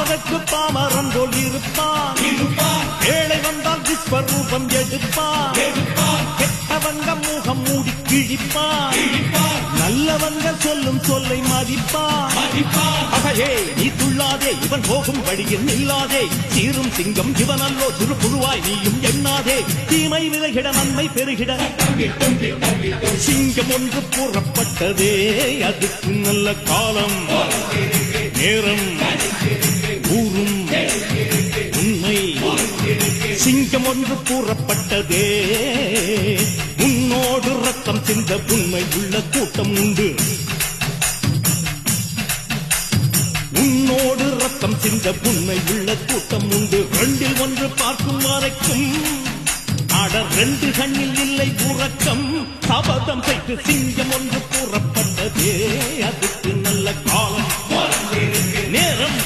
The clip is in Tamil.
அதற்கு பாமரன் போல் இருப்பான். ஏழை வந்தால் விஸ்வரூபம் எடுப்பான். கெட்டவங்க முகம் மூடி கிழிப்பான். நல்லவங்க சொல்லும் சொல்லை மதிப்பான். அகையே நீ துள்ளாதே, இவன் போகும் வழியில் நில்லாதே. சீரும் சிங்கம் இவனல்லோ, சிறு புழுவாய் நீயும் எண்ணாதே. தீமை விலகிட நன்மை பெருகிட சிங்கம் ஒன்று கூறப்பட்டதே. அதுக்கு நல்ல காலம் நேரம் ஊரும் உண்மை. சிங்கம் ஒன்று கூறப்பட்டதே. உன்னோடு ரத்தம் சிந்த உண்மை உள்ள கூட்டம் உண்டு. உன்னோடு ரத்தம் சிந்த உண்மை உள்ள கூட்டம் உண்டு. ரெண்டில் ஒன்று பார்க்கும் வரைக்கும் அட ரெண்டு கண்ணில் இல்லை உறக்கம். சபதம் செய்து சிங்கம் ஒன்று கூறப்பட்டதே. அதுக்கு நல்ல காலம் நேரம்